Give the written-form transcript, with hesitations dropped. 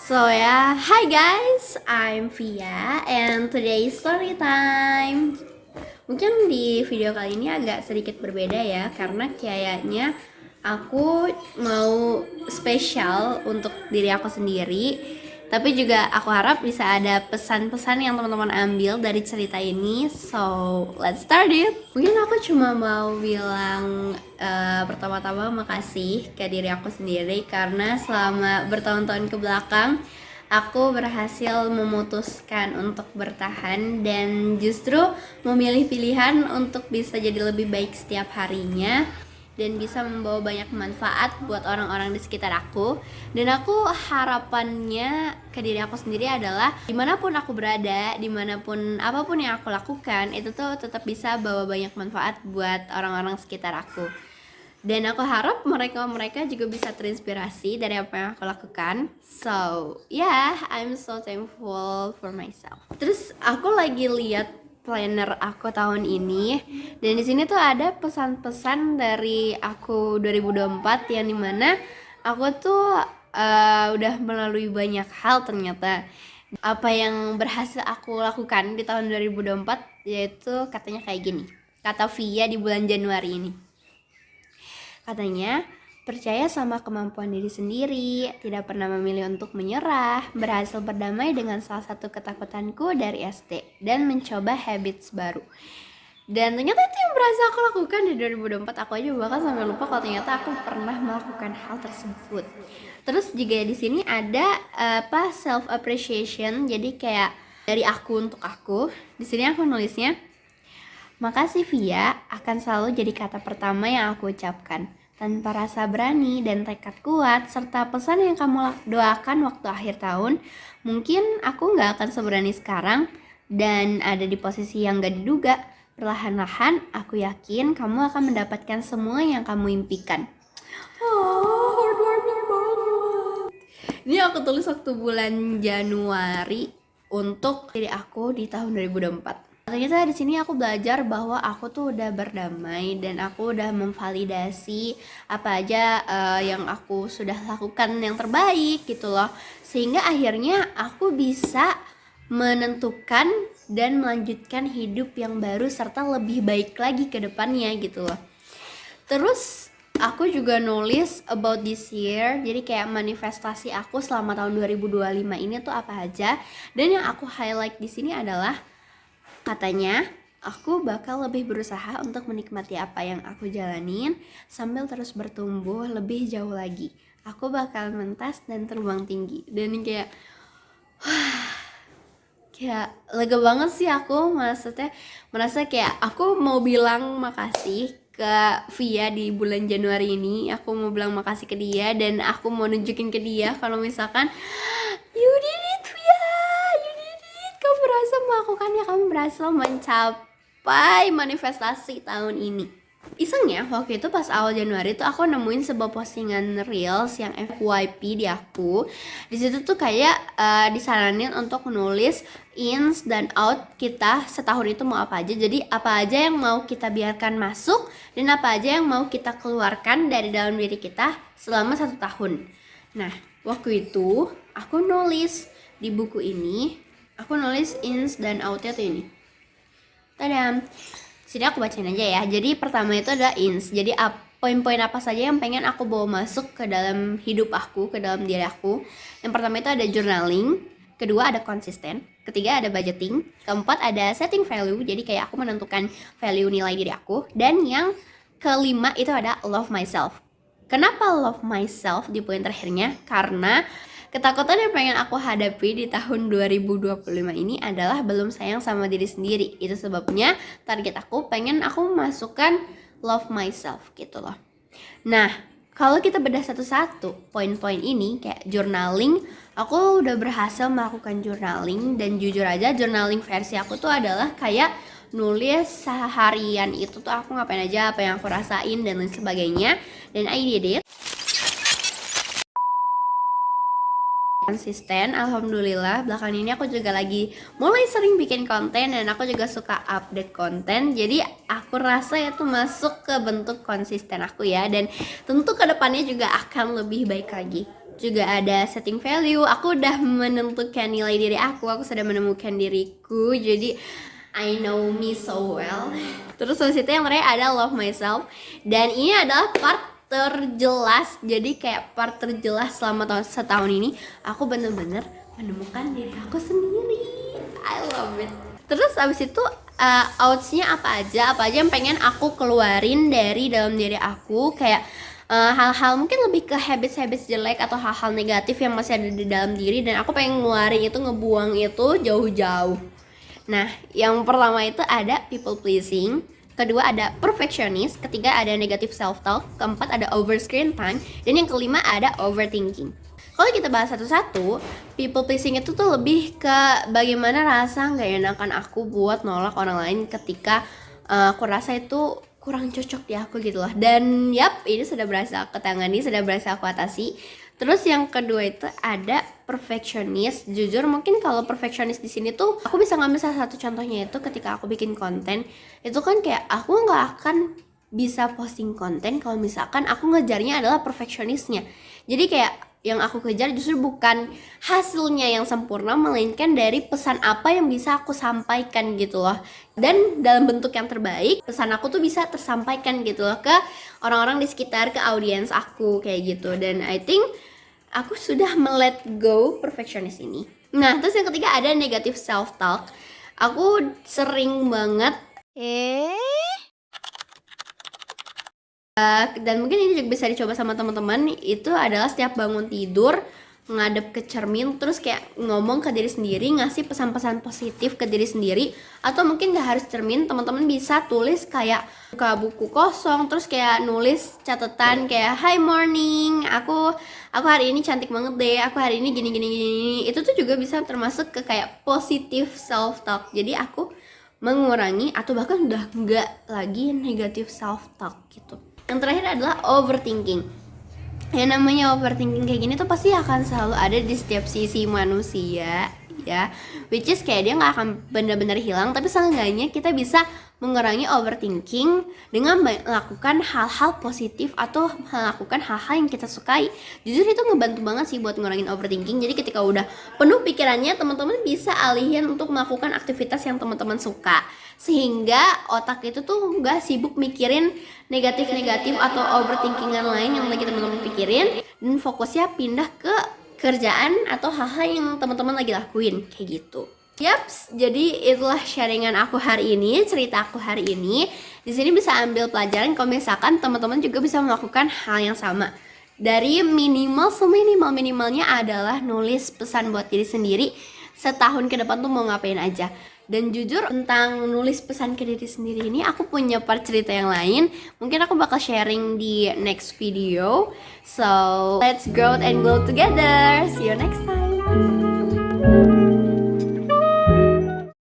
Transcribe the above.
Hi guys, I'm Via and today is story time. Mungkin di video kali ini agak sedikit berbeda ya, karena kayaknya aku mau spesial untuk diri aku sendiri. Tapi juga aku harap bisa ada pesan-pesan yang teman-teman ambil dari cerita ini. So, let's start it. Mungkin aku cuma mau bilang pertama-tama makasih ke diri aku sendiri karena selama bertahun-tahun ke belakang aku berhasil memutuskan untuk bertahan dan justru memilih pilihan untuk bisa jadi lebih baik setiap harinya dan bisa membawa banyak manfaat buat orang-orang di sekitar aku. Dan aku harapannya ke diri aku sendiri adalah dimanapun aku berada, dimanapun apapun yang aku lakukan, itu tuh tetap bisa bawa banyak manfaat buat orang-orang sekitar aku. Dan aku harap mereka juga bisa terinspirasi dari apa yang aku lakukan. So, I'm so thankful for myself. Terus aku lagi lihat planner aku tahun ini, dan di sini tuh ada pesan-pesan dari aku 2024 yang dimana aku tuh udah melalui banyak hal ternyata. Apa yang berhasil aku lakukan di tahun 2024 yaitu katanya kayak gini. Kata Via di bulan Januari ini. Katanya, percaya sama kemampuan diri sendiri, tidak pernah memilih untuk menyerah, berhasil berdamai dengan salah satu ketakutanku dari SD, dan mencoba habits baru. Dan ternyata itu yang berhasil aku lakukan di 2024. Aku aja bahkan sampai lupa kalau ternyata aku pernah melakukan hal tersebut. Terus juga di sini ada self appreciation, jadi kayak dari aku untuk aku. Di sini aku nulisnya, makasih Via akan selalu jadi kata pertama yang aku ucapkan. Tanpa rasa berani dan tekad kuat, serta pesan yang kamu doakan waktu akhir tahun, mungkin aku gak akan seberani sekarang dan ada di posisi yang gak diduga. Perlahan-lahan, aku yakin kamu akan mendapatkan semua yang kamu impikan. Heartwarming banget. Ini aku tulis waktu bulan Januari untuk diri aku di tahun 2024. Ternyata di sini aku belajar bahwa aku tuh udah berdamai dan aku udah memvalidasi apa aja yang aku sudah lakukan yang terbaik gitu loh. Sehingga akhirnya aku bisa menentukan dan melanjutkan hidup yang baru serta lebih baik lagi ke depannya gitu loh. Terus aku juga nulis about this year, jadi kayak manifestasi aku selama tahun 2025 ini tuh apa aja. Dan yang aku highlight di sini adalah katanya, aku bakal lebih berusaha untuk menikmati apa yang aku jalanin sambil terus bertumbuh lebih jauh lagi. Aku bakal mentas dan terbang tinggi. Dan kayak lega banget sih aku, maksudnya merasa kayak aku mau bilang makasih ke Via di bulan Januari ini. Aku mau bilang makasih ke dia dan aku mau nunjukin ke dia kalau misalkan you did it Via, you did it, kamu berhasil melakukannya, kamu berhasil mencapai manifestasi tahun ini. Isengnya waktu itu pas awal Januari tuh aku nemuin sebuah postingan reels yang FYP di aku. Di situ tuh kayak disaranin untuk menulis ins dan out kita setahun itu mau apa aja. Jadi apa aja yang mau kita biarkan masuk dan apa aja yang mau kita keluarkan dari dalam diri kita selama 1 tahun. Nah, waktu itu aku nulis di buku ini, aku nulis ins dan outnya tuh ini. Tadam. Sini aku bacain aja ya. Jadi pertama itu adalah ins. Jadi poin-poin apa saja yang pengen aku bawa masuk ke dalam hidup aku, ke dalam diri aku. Yang pertama itu ada journaling, kedua ada konsisten, ketiga ada budgeting, keempat ada setting value. Jadi kayak aku menentukan value nilai diri aku. Dan yang kelima itu ada love myself. Kenapa love myself di poin terakhirnya? Karena ketakutan yang pengen aku hadapi di tahun 2025 ini adalah belum sayang sama diri sendiri. Itu sebabnya target aku pengen aku masukkan love myself gitu loh. Nah, kalau kita bedah satu-satu poin-poin ini kayak journaling, aku udah berhasil melakukan journaling dan jujur aja journaling versi aku tuh adalah kayak nulis seharian itu tuh aku ngapain aja, apa yang aku rasain dan lain sebagainya. Dan I did it. Konsisten, alhamdulillah. Belakangan ini aku juga lagi mulai sering bikin konten dan aku juga suka update konten. Jadi aku rasa itu masuk ke bentuk konsisten aku ya. Dan tentu kedepannya juga akan lebih baik lagi. juga ada setting value. Aku udah menentukan nilai diri aku sudah menemukan diriku, jadi I know me so well. Terus habis itu yang terakhir ada love myself, dan ini adalah part terjelas. Jadi kayak part terjelas selama setahun ini aku bener-bener menemukan diri aku sendiri. I love it. Terus abis itu outs-nya apa aja yang pengen aku keluarin dari dalam diri aku, kayak hal-hal mungkin lebih ke habits jelek atau hal-hal negatif yang masih ada di dalam diri, dan aku pengen ngeluarin itu, ngebuang itu jauh-jauh. Nah, yang pertama itu ada people pleasing, kedua ada perfectionist, ketiga ada negative self talk, keempat ada over screen time, dan yang kelima ada overthinking. Kalau kita bahas satu-satu, people pleasing itu tuh lebih ke bagaimana rasa nggak enakan aku buat nolak orang lain ketika aku rasa itu kurang cocok di aku gitu loh. Dan yap, ini sudah berhasil aku tangani, sudah berhasil aku atasi. Terus yang kedua itu ada perfectionist. Jujur mungkin kalau perfectionist di sini tuh aku bisa ngambil salah satu contohnya itu ketika aku bikin konten. Itu kan kayak aku nggak akan bisa posting konten kalau misalkan aku ngejarnya adalah perfectionistnya. Jadi kayak yang aku kejar justru bukan hasilnya yang sempurna, melainkan dari pesan apa yang bisa aku sampaikan gitu loh. Dan dalam bentuk yang terbaik, pesan aku tuh bisa tersampaikan gitu loh ke orang-orang di sekitar, ke audiens aku kayak gitu. Dan I think aku sudah let go perfectionist ini. Nah, terus yang ketiga ada negative self talk. Aku sering banget dan mungkin ini juga bisa dicoba sama teman-teman, itu adalah setiap bangun tidur ngadep ke cermin terus kayak ngomong ke diri sendiri, ngasih pesan-pesan positif ke diri sendiri. Atau mungkin gak harus cermin, teman-teman bisa tulis kayak buka buku kosong terus kayak nulis catatan kayak hi morning, aku hari ini cantik banget deh, aku hari ini gini. Itu tuh juga bisa termasuk ke kayak positive self talk. Jadi aku mengurangi atau bahkan udah nggak lagi negative self talk gitu. Yang terakhir adalah overthinking. Yang namanya overthinking kayak gini tuh pasti akan selalu ada di setiap sisi manusia ya, which is kayak dia nggak akan benar-benar hilang, tapi seenggaknya kita bisa mengurangi overthinking dengan melakukan hal-hal positif atau melakukan hal-hal yang kita sukai. Jujur itu ngebantu banget sih buat ngurangin overthinking. Jadi ketika udah penuh pikirannya, teman-teman bisa alihin untuk melakukan aktivitas yang teman-teman suka, sehingga otak itu tuh nggak sibuk mikirin negatif-negatif atau overthinkingan lain yang lagi teman-teman pikirin, dan fokusnya pindah ke kerjaan atau hal-hal yang teman-teman lagi lakuin kayak gitu. Yaps, jadi itulah sharingan aku hari ini, cerita aku hari ini. Di sini bisa ambil pelajaran kalau misalkan teman-teman juga bisa melakukan hal yang sama. Dari minimal, seminimal-minimalnya adalah nulis pesan buat diri sendiri setahun ke depan tuh mau ngapain aja. Dan jujur tentang nulis pesan ke diri sendiri ini aku punya part cerita yang lain. Mungkin aku bakal sharing di next video. So let's grow and glow together. See you next time.